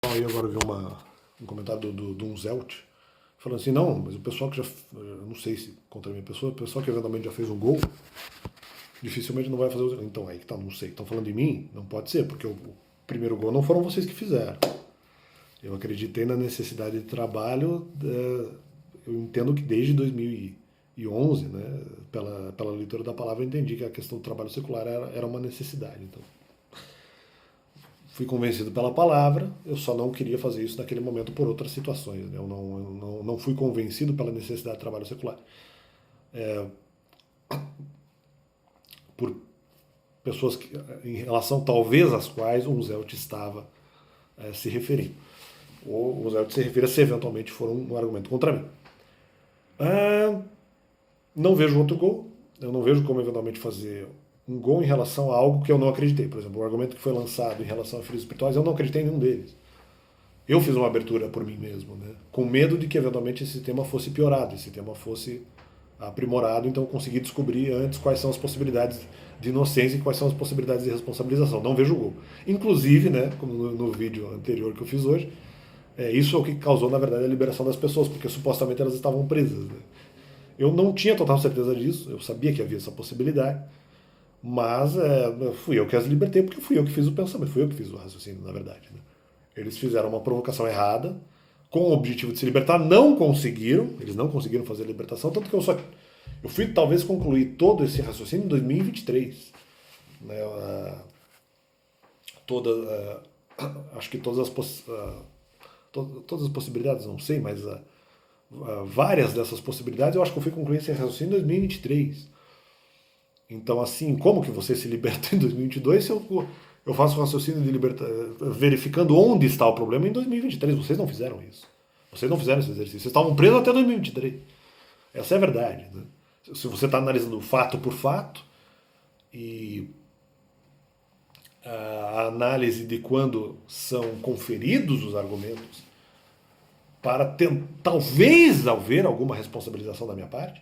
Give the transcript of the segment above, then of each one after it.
Aí agora eu vi um comentário do Unzelt falando assim, não, mas o pessoal que já, eu não sei se contra a minha pessoa, o pessoal que eventualmente já fez um gol, dificilmente não vai fazer o. Então, aí que tá, não sei. Estão falando de mim? Não pode ser, porque o primeiro gol não foram vocês que fizeram. Eu acreditei na necessidade de trabalho, eu entendo que desde 2011, né, pela leitura da palavra, eu entendi que a questão do trabalho secular era uma necessidade. Então, fui convencido pela palavra, eu só não queria fazer isso naquele momento por outras situações. Né? Eu não fui convencido pela necessidade de trabalho secular. Por pessoas que, em relação talvez às quais o Zelt estava se referindo. Ou o Zelt se refere a se eventualmente for um argumento contra mim. Não vejo outro gol, eu não vejo como eventualmente fazer um gol em relação a algo que eu não acreditei. Por exemplo, o argumento que foi lançado em relação a filhos espirituais, eu não acreditei em nenhum deles. Eu fiz uma abertura por mim mesmo, né? Com medo de que eventualmente esse tema fosse piorado, esse tema fosse aprimorado, então eu consegui descobrir antes quais são as possibilidades de inocência e quais são as possibilidades de responsabilização. Não vejo o gol. Inclusive, né, como no vídeo anterior que eu fiz hoje, isso é o que causou, na verdade, a liberação das pessoas, porque supostamente elas estavam presas. Né? Eu não tinha total certeza disso, eu sabia que havia essa possibilidade, mas fui eu que as libertei, porque fui eu que fiz o pensamento, fui eu que fiz o raciocínio, na verdade. Né? Eles fizeram uma provocação errada, com o objetivo de se libertar, não conseguiram, eles não conseguiram fazer a libertação, tanto que eu fui talvez concluir todo esse raciocínio em 2023. Né? Acho que todas as possibilidades, não sei, mas várias dessas possibilidades, eu acho que eu fui concluir esse raciocínio em 2023. Então, assim, como que você se liberta em 2022 se eu faço um raciocínio de verificando onde está o problema em 2023? Vocês não fizeram isso. Vocês não fizeram esse exercício. Vocês estavam presos até 2023. Essa é a verdade. Né? Se você está analisando fato por fato e a análise de quando são conferidos os argumentos para talvez haver alguma responsabilização da minha parte,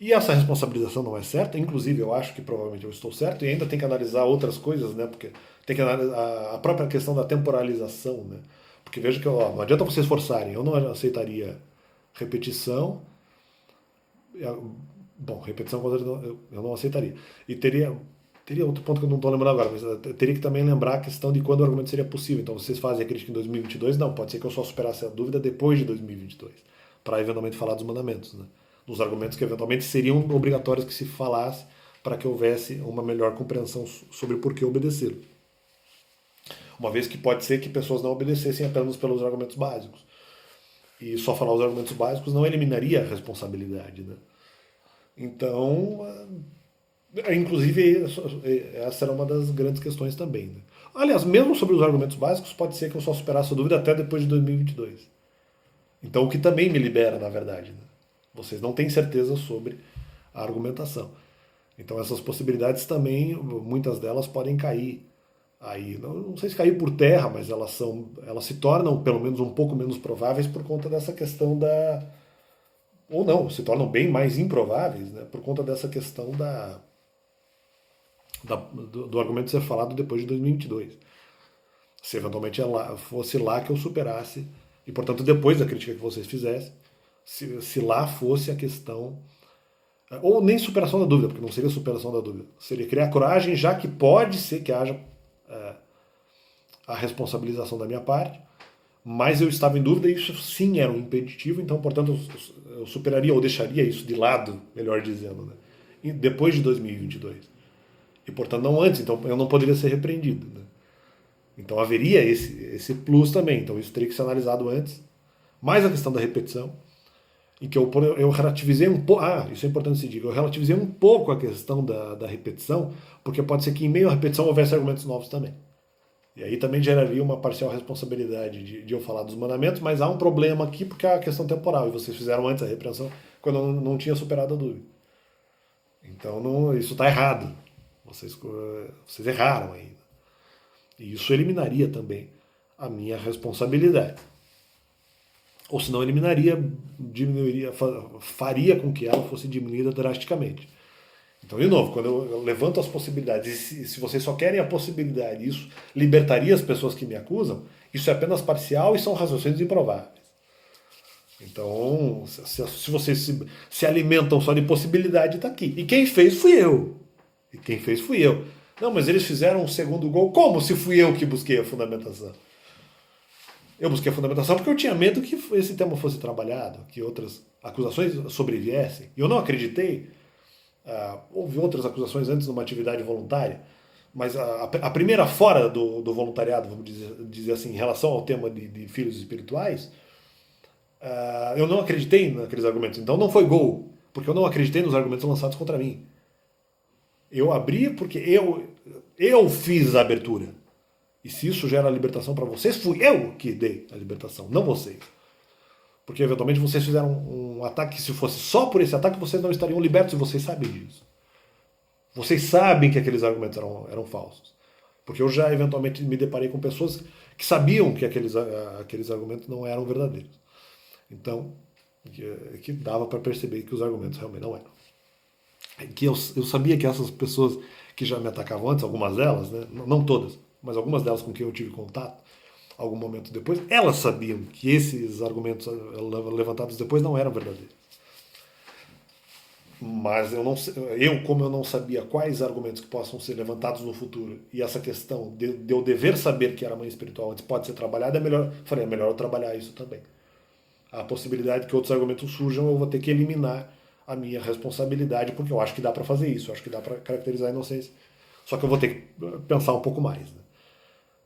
e essa responsabilização não é certa, inclusive eu acho que provavelmente eu estou certo, e ainda tem que analisar outras coisas, né? Porque tem que analisar a própria questão da temporalização, né? Porque veja que não adianta vocês forçarem, eu não aceitaria repetição. Bom, repetição eu não aceitaria. E teria outro ponto que eu não estou lembrando agora, mas teria que também lembrar a questão de quando o argumento seria possível. Então, vocês fazem a crítica em 2022? Não, pode ser que eu só superasse a dúvida depois de 2022, para eventualmente falar dos mandamentos, né? Dos argumentos que eventualmente seriam obrigatórios que se falasse para que houvesse uma melhor compreensão sobre por que obedecer. Uma vez que pode ser que pessoas não obedecessem apenas pelos argumentos básicos. E só falar os argumentos básicos não eliminaria a responsabilidade, né? Então, inclusive, essa era uma das grandes questões também. Né? Aliás, mesmo sobre os argumentos básicos, pode ser que eu só superasse a dúvida até depois de 2022. Então, o que também me libera, na verdade. Né? Vocês não têm certeza sobre a argumentação. Então, essas possibilidades também, muitas delas podem cair. Aí, não sei se cair por terra, mas elas se tornam pelo menos um pouco menos prováveis por conta dessa questão da. Ou não, se tornam bem mais improváveis, né, por conta dessa questão do argumento ser falado depois de 2022. Se eventualmente fosse lá que eu superasse, e portanto depois da crítica que vocês fizessem, se lá fosse a questão. Ou nem superação da dúvida, porque não seria superação da dúvida. Seria criar coragem, já que pode ser que haja a responsabilização da minha parte, mas eu estava em dúvida e isso sim era um impeditivo, então, portanto, eu superaria ou deixaria isso de lado, melhor dizendo, né? E depois de 2022. E, portanto, não antes, então eu não poderia ser repreendido. Né? Então haveria esse plus também, então isso teria que ser analisado antes. Mais a questão da repetição, em que eu relativizei um pouco. Isso é importante se diga. Eu relativizei um pouco a questão da repetição, porque pode ser que em meio à repetição houvesse argumentos novos também. E aí também geraria uma parcial responsabilidade de eu falar dos mandamentos, mas há um problema aqui porque é a questão temporal, e vocês fizeram antes a repreensão quando eu não tinha superado a dúvida. Então isso está errado. Vocês erraram ainda. E isso eliminaria também a minha responsabilidade. Ou se não eliminaria, diminuiria, faria com que ela fosse diminuída drasticamente. Então, de novo, quando eu levanto as possibilidades, e se vocês só querem a possibilidade, isso libertaria as pessoas que me acusam, Isso é apenas parcial e são raciocínios improváveis. Então, se vocês se alimentam só de possibilidade, está aqui. E quem fez fui eu. E quem fez fui eu. Não, mas eles fizeram um segundo gol. Como se fui eu que busquei a fundamentação? Eu busquei a fundamentação porque eu tinha medo que esse tema fosse trabalhado, que outras acusações sobreviessem. E eu não acreditei. Houve outras acusações antes numa atividade voluntária, mas a primeira fora do voluntariado, vamos dizer assim, em relação ao tema de filhos espirituais, eu não acreditei naqueles argumentos. Então não foi gol, porque eu não acreditei nos argumentos lançados contra mim. Eu abri porque eu fiz a abertura. E se isso gera libertação para vocês, fui eu que dei a libertação, não vocês. Porque eventualmente vocês fizeram um ataque que, se fosse só por esse ataque, vocês não estariam libertos, e vocês sabem disso. Vocês sabem que aqueles argumentos eram falsos. Porque eu já eventualmente me deparei com pessoas que sabiam que aqueles argumentos não eram verdadeiros. Então, que dava para perceber que os argumentos realmente não eram. Que eu sabia que essas pessoas que já me atacavam antes, algumas delas, né, não todas, mas algumas delas com quem eu tive contato, algum momento depois, elas sabiam que esses argumentos levantados depois não eram verdadeiros. Mas como eu não sabia quais argumentos que possam ser levantados no futuro, e essa questão de eu dever saber que era mãe espiritual antes pode ser trabalhada, é melhor eu trabalhar isso também. A possibilidade que outros argumentos surjam, eu vou ter que eliminar a minha responsabilidade, porque eu acho que dá para fazer isso, eu acho que dá para caracterizar a inocência. Só que eu vou ter que pensar um pouco mais, né?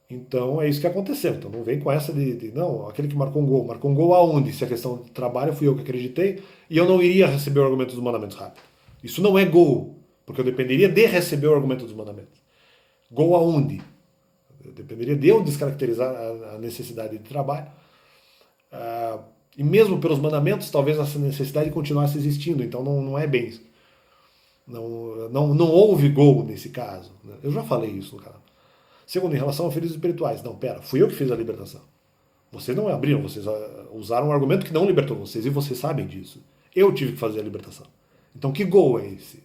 Então é isso que aconteceu. Então não vem com essa não, aquele que marcou um gol aonde? Se a questão de trabalho fui eu que acreditei e eu não iria receber o argumento dos mandamentos rápido. Isso não é gol, porque eu dependeria de receber o argumento dos mandamentos. Gol aonde? Eu dependeria de eu descaracterizar a necessidade de trabalho. E mesmo pelos mandamentos, talvez essa necessidade continuasse existindo. Então não é bem isso. Não houve gol nesse caso. Eu já falei isso no canal. Segundo, em relação a filhos espirituais. Não, pera, fui eu que fiz a libertação. Vocês não abriram, vocês usaram um argumento que não libertou vocês, e vocês sabem disso. Eu tive que fazer a libertação. Então que gol é esse?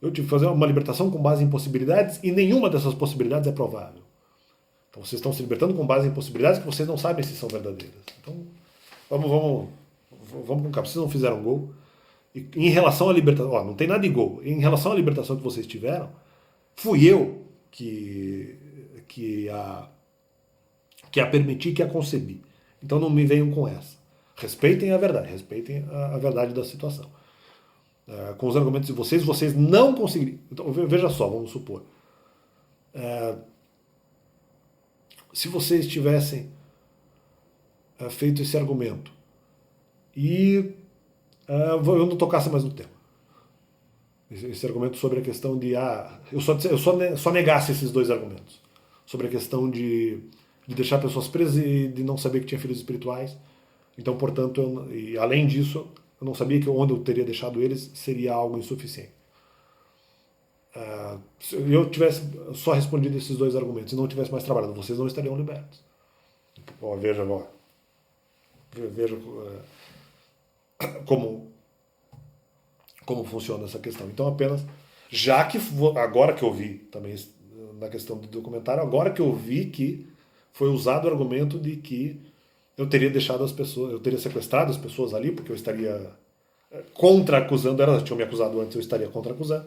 Eu tive que fazer uma libertação com base em possibilidades, e nenhuma dessas possibilidades é provável. Então vocês estão se libertando com base em possibilidades que vocês não sabem se são verdadeiras. Então, vamos com calma. Vocês não fizeram gol. E em relação à libertação, não tem nada de gol. Em relação à libertação que vocês tiveram, fui eu que a permiti, que a concebi. Então não me venham com essa. Respeitem a verdade, respeitem a verdade da situação. Com os argumentos de vocês não conseguiriam. Então, veja só, vamos supor. Se vocês tivessem feito esse argumento e eu não tocasse mais no tema. Esse argumento sobre a questão de eu só negasse esses dois argumentos. Sobre a questão de deixar pessoas presas e de não saber que tinha filhos espirituais. Então, portanto, e além disso, eu não sabia que onde eu teria deixado eles seria algo insuficiente. Se eu tivesse só respondido esses dois argumentos e não tivesse mais trabalhado, vocês não estariam libertos. Veja como funciona essa questão. Então, apenas, agora que eu vi também na questão do documentário, agora que eu vi que foi usado o argumento de que eu teria deixado as pessoas, eu teria sequestrado as pessoas ali, porque eu estaria contra-acusando elas, tinham me acusado antes, eu estaria contra-acusando.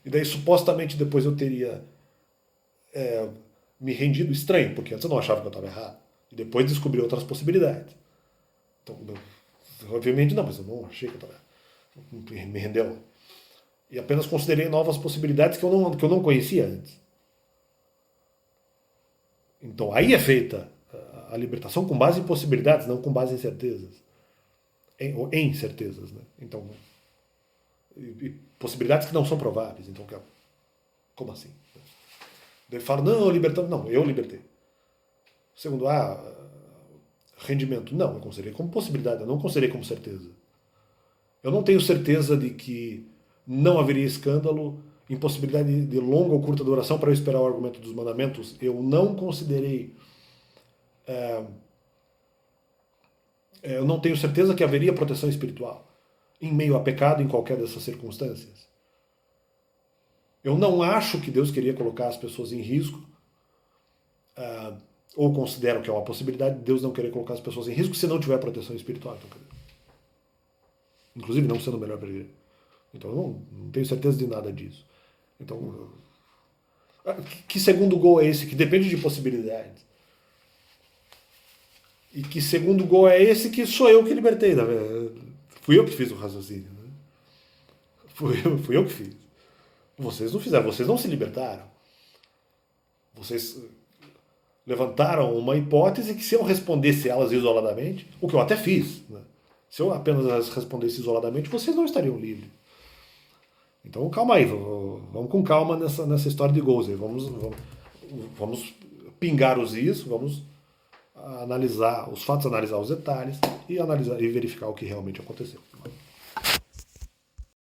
E daí, supostamente, depois eu teria me rendido. Estranho, porque antes eu não achava que eu estava errado. E depois descobri outras possibilidades. Então, obviamente não, mas eu não achei que eu estava errado. Me rendeu. E apenas considerei novas possibilidades que eu não conhecia antes. Então aí é feita a libertação com base em possibilidades, não com base em certezas. Em certezas, né? Então, e possibilidades que não são prováveis. Então, como assim? Ele fala, não, libertamos. Não, eu libertei. Segundo, rendimento. Não, eu considerei como possibilidade, eu não considerei como certeza. Eu não tenho certeza de que não haveria escândalo, impossibilidade de longa ou curta duração para eu esperar o argumento dos mandamentos. Eu não considerei. Eu não tenho certeza que haveria proteção espiritual em meio a pecado em qualquer dessas circunstâncias. Eu não acho que Deus queria colocar as pessoas em risco ou consideram que é uma possibilidade de Deus não querer colocar as pessoas em risco se não tiver proteção espiritual. Então, inclusive não sendo o melhor para a igreja. Então eu não tenho certeza de nada disso. Então, que segundo gol é esse que depende de possibilidades? E que segundo gol é esse que sou eu que libertei? Fui eu que fiz o raciocínio. Né? Fui eu que fiz. Vocês não fizeram, vocês não se libertaram. Vocês levantaram uma hipótese que se eu respondesse elas isoladamente, o que eu até fiz, né? Se eu apenas respondesse isoladamente, vocês não estariam livres. Então calma aí, vamos com calma nessa história de gols aí. Vamos pingar os is, vamos analisar os fatos, analisar os detalhes e analisar e verificar o que realmente aconteceu.